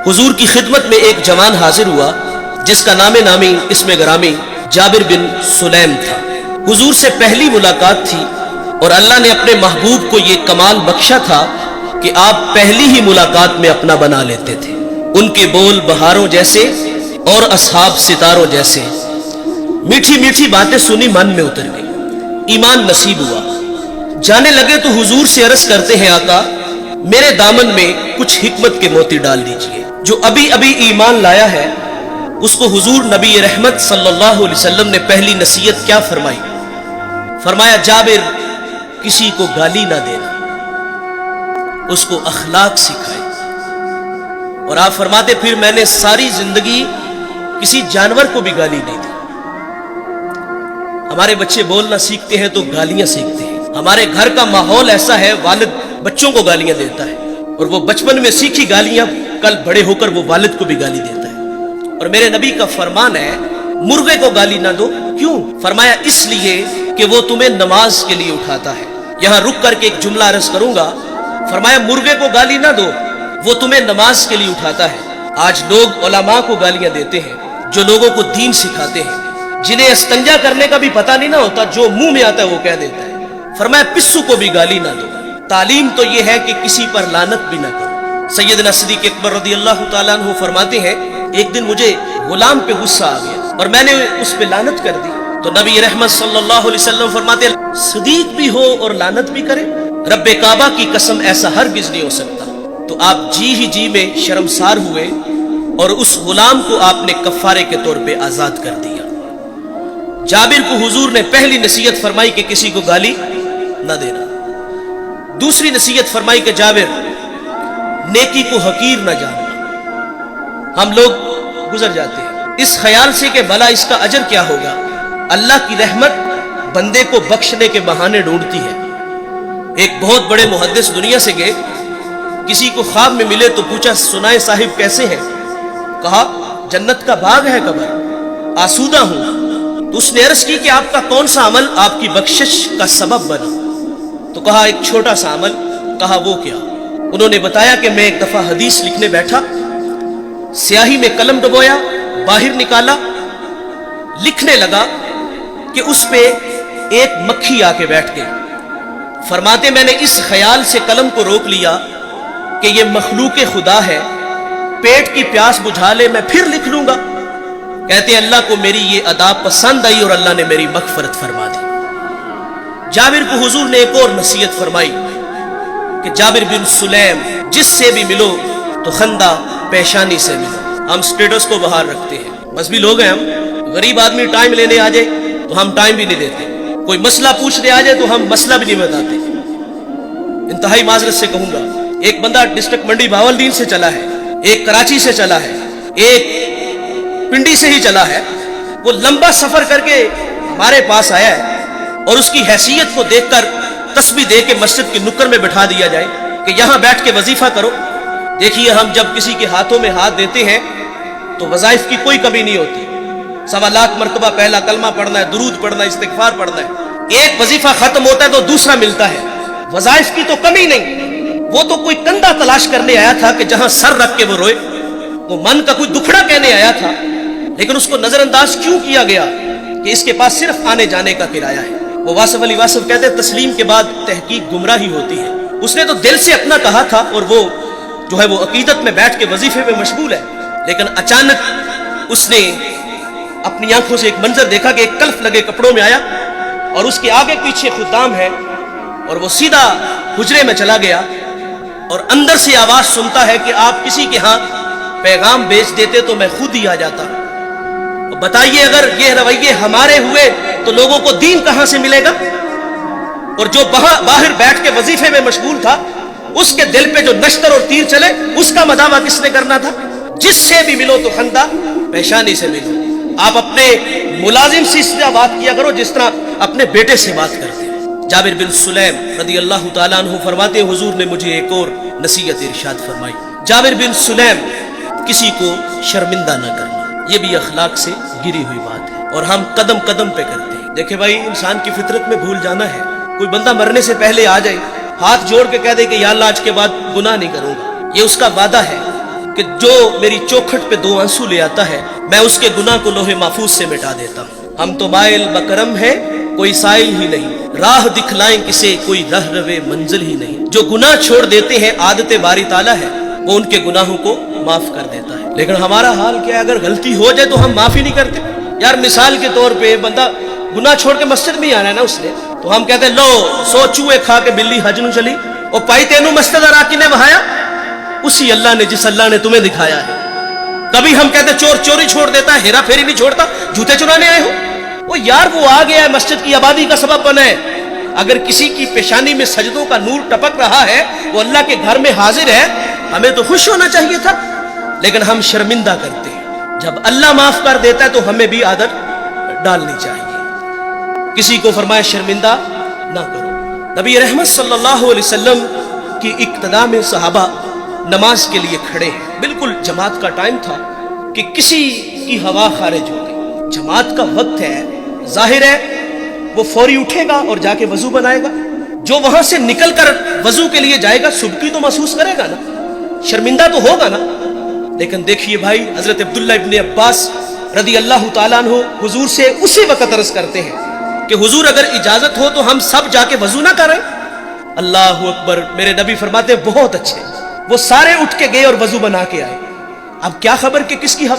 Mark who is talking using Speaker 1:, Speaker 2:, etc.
Speaker 1: हुजूर की खिदमत में एक जवान हाजिर हुआ जिसका नाम नामी इसमें गरामी जाबिर बिन सुलैम था। हुजूर से पहली मुलाकात थी और अल्लाह ने अपने महबूब को ये कमाल बख्शा था कि आप पहली ही मुलाकात में अपना बना लेते थे। उनके बोल बहारों जैसे और असहाब सितारों जैसे। मीठी मीठी बातें सुनी मन में उतर गई, ईमान नसीब हुआ। जाने लगे तो हुजूर से अर्ज करते हैं, आका मेरे दामन में कुछ हिकमत के मोती डाल दीजिए। जो अभी अभी ईमान लाया है उसको हुजूर नबी रहमत सल्लल्लाहु अलैहि वसल्लम ने पहली नसीहत क्या फरमाई? फरमाया, जाबिर किसी को गाली ना देना, उसको अखलाक सिखाए। और आप फरमाते, फिर मैंने सारी जिंदगी किसी जानवर को भी गाली नहीं दी। हमारे बच्चे बोलना सीखते हैं तो गालियां सीखते हैं। हमारे घर का माहौल ऐसा है, वालिद बच्चों को गालियां देता है और वो बचपन में सीखी गालियां कल बड़े होकर वो वालिद को भी गाली देता है। और मेरे नबी का फरमान है, मुर्गे को गाली ना दो। क्यों? फरमाया, इसलिए कि वो तुम्हें नमाज के लिए उठाता है। यहां रुक करके एक जुमला अर्ज करूंगा। फरमाया, मुर्गे को गाली ना दो, वो तुम्हें नमाज के लिए उठाता है। आज लोग उलमा को गालियां देते हैं जो लोगों को दीन सिखाते हैं, जिन्हें इस्तंजा करने का भी पता नहीं ना होता, जो मुंह में आता है वो कह देता है। फरमाया, पिस्सू को भी गाली ना दो। तालीम तो ये है कि किसी पर लानत भी ना करो। सैयदना सिद्दीक़ अकबर रज़ियल्लाहु ताला अन्हु फरमाते हैं, एक दिन मुझे गुलाम पे गुस्सा आ गया और मैंने उस पे लानत कर दी। तो नबी रहमत सल्लल्लाहु अलैहि वसल्लम फरमाते, सिद्दीक़ भी हो और लानत भी करे? रब्बे काबा की कसम, ऐसा हरगिज़ नहीं हो सकता। तो आप जी ही जी में शर्मसार हुए और उस गुलाम को आपने कफ़ारे के तौर पे आजाद कर दिया। जाबिर को हुजूर ने पहली नसीहत फरमाई कि किसी को गाली न देना। दूसरी नसीहत फरमाई कि जाबिर नेकी को हकीर न जानना। हम लोग गुजर जाते हैं इस ख्याल से कि भला इसका अजर क्या होगा। अल्लाह की रहमत बंदे को बख्शने के बहाने ढूंढती है। एक बहुत बड़े मुहद्दिस दुनिया से गए, किसी को ख्वाब में मिले तो पूछा, सुनाए साहिब कैसे हैं? कहा, जन्नत का बाग है कबर, आसूदा हूं। तो उसने अर्ज की कि आपका कौन सा अमल आपकी बख्शिश का सबब बना? तो कहा, एक छोटा सा अमल। कहा, वो क्या? उन्होंने बताया कि मैं एक दफा हदीस लिखने बैठा, स्याही में कलम डुबोया, बाहर निकाला, लिखने लगा कि उस पे एक मक्खी आके बैठ गई। फरमाते, मैंने इस ख्याल से कलम को रोक लिया कि ये मखलूक खुदा है, पेट की प्यास बुझा ले, मैं फिर लिख लूंगा। कहते, अल्लाह को मेरी ये अदा पसंद आई और अल्लाह ने मेरी मगफरत फरमा दी। जाबिर को हुजूर ने एक और नसीहत फरमाई कि जाबिर बिन सुलैम, जिससे भी मिलो तो खंदा पेशानी से मिलो। हम स्टेटस को बाहर रखते हैं, मजहबी लोग हैं हम। गरीब आदमी टाइम लेने आ जाए तो हम टाइम भी नहीं देते, कोई मसला पूछने आ जाए तो हम मसला भी नहीं बताते। इंतहाई माजरत से कहूंगा, एक बंदा डिस्ट्रिक्ट मंडी बावलदीन से चला है, एक कराची से चला है, एक पिंडी से ही चला है। वो लंबा सफर करके हमारे पास आया है और उसकी हैसियत को देखकर तस्बीह दे के मस्जिद के नुक्कर में बैठा दिया जाए कि यहां बैठ के वजीफा करो। देखिए, हम जब किसी के हाथों में हाथ देते हैं तो वज़ाइफ की कोई कमी नहीं होती। 1.25 लाख मरतबा पहला कलमा पढ़ना है, दुरूद पढ़ना है, इस्तिग़फ़ार पढ़ना है। एक वजीफा खत्म होता है तो दूसरा मिलता है। वज़ाइफ की तो कमी नहीं। वो तो कोई कंधा तलाश करने आया था कि जहां सर रख के वो रोए। वो मन का कोई दुखड़ा कहने आया था, लेकिन उसको नजरअंदाज क्यों किया गया कि इसके पास सिर्फ आने जाने का किराया है। वो वासिफ अली वासिफ कहते हैं, तस्लीम के बाद तहकीक गुमराही होती है। उसने तो दिल से अपना कहा था और वो जो है वो अकीदत में बैठ के वजीफे में मशगूल है, लेकिन अचानक उसने अपनी आंखों से एक मंजर देखा कि एक कल्फ लगे कपड़ों में आया और उसके आगे पीछे खुदाम है और वो सीधा हुजरे में चला गया और अंदर से आवाज सुनता है कि आप किसी के यहां पैगाम भेज देते तो मैं खुद ही आ जाता। बताइए, अगर ये रवैये हमारे हुए तो लोगों को दीन कहां से मिलेगा? और जो बाहर बैठ के वजीफे में मशगूल था, उसके दिल पे जो नश्तर और तीर चले, उसका मदावा किसने करना था? जिससे भी मिलो तो खंदा पेशानी से मिलो। आप अपने मुलाजिम से इस तरह बात किया करो जिस तरह अपने बेटे से बात करते हैं। जाबिर बिन सुलैम रज़ियल्लाहु ताला अन्हु फरमाते, हुजूर ने मुझे एक और नसीहत इरशाद फरमाई। जाबिर बिन सुलैम, किसी को शर्मिंदा न करना। ये भी अखलाक से गिरी हुई बात है और हम कदम कदम पे करते हैं। देखे भाई, इंसान की फितरत में भूल जाना है। कोई बंदा मरने से पहले आ जाए, हाथ जोड़ के कह दे कि या अल्लाह आज के बाद गुनाह नहीं करूंगा, ये उसका वादा है। کہ جو میری چوکھٹ پہ 2 آنسو لے آتا ہے میں اس کے گناہ کو لوح محفوظ سے مٹا دیتا ہوں. ہم تو مائل بکرم ہے کوئی سائل ہی نہیں, راہ دکھلائیں کسے کوئی رہ روے منزل ہی نہیں. جو گناہ چھوڑ دیتے ہیں عادت باری تعالیٰ ہے وہ ان کے گناہوں کو معاف کر دیتا ہے. لیکن ہمارا حال کیا ہے, اگر غلطی ہو جائے تو ہم معافی نہیں کرتے. یار مثال کے طور پہ بندہ گناہ چھوڑ کے مسجد میں ہی آنا ہے نا اس نے, تو ہم کہتے ہیں لو 100 چوہے کھا کے بلی حج نو چلی اور پائی تینو مسجد آ نے بہایا, اسی اللہ نے جس اللہ نے تمہیں دکھایا ہے. کبھی ہم کہتے چور چوری چھوڑ دیتا ہے, ہیرا پھیری نہیں چھوڑتا, جوتے چرانے آئے ہو. وہ یار وہ آ گیا ہے مسجد کی آبادی کا سبب بنا ہے. اگر کسی کی پیشانی میں سجدوں کا نور ٹپک رہا ہے وہ اللہ کے گھر میں حاضر ہے, ہمیں تو خوش ہونا چاہیے تھا. لیکن ہم شرمندہ کرتے ہیں. جب اللہ معاف کر دیتا ہے تو ہمیں بھی عادت ڈالنی چاہیے. کسی کو فرمایا شرمندہ نہ کرو. نبی رحمت صلی اللہ علیہ وسلم کی اقتداء میں صحابہ نماز کے لیے کھڑے ہیں. بالکل جماعت کا ٹائم تھا کہ کسی کی ہوا خارج ہو گئی. جماعت کا وقت ہے, ظاہر ہے وہ فوری اٹھے گا اور جا کے وضو بنائے گا. جو وہاں سے نکل کر وضو کے لیے جائے گا سبکی تو محسوس کرے گا نا, شرمندہ تو ہوگا نا. لیکن دیکھیے بھائی, حضرت عبداللہ ابن عباس رضی اللہ تعالیٰ عنہ حضور سے اسی وقت عرض کرتے ہیں کہ حضور اگر اجازت ہو تو ہم سب جا کے وضو نہ کریں. اللہ اکبر. میرے نبی فرماتے ہیں بہت اچھے. وہ سارے اٹھ کے گئے اور وضو بنا کے آئے. اب کیا خبر کہ کس کی ہوا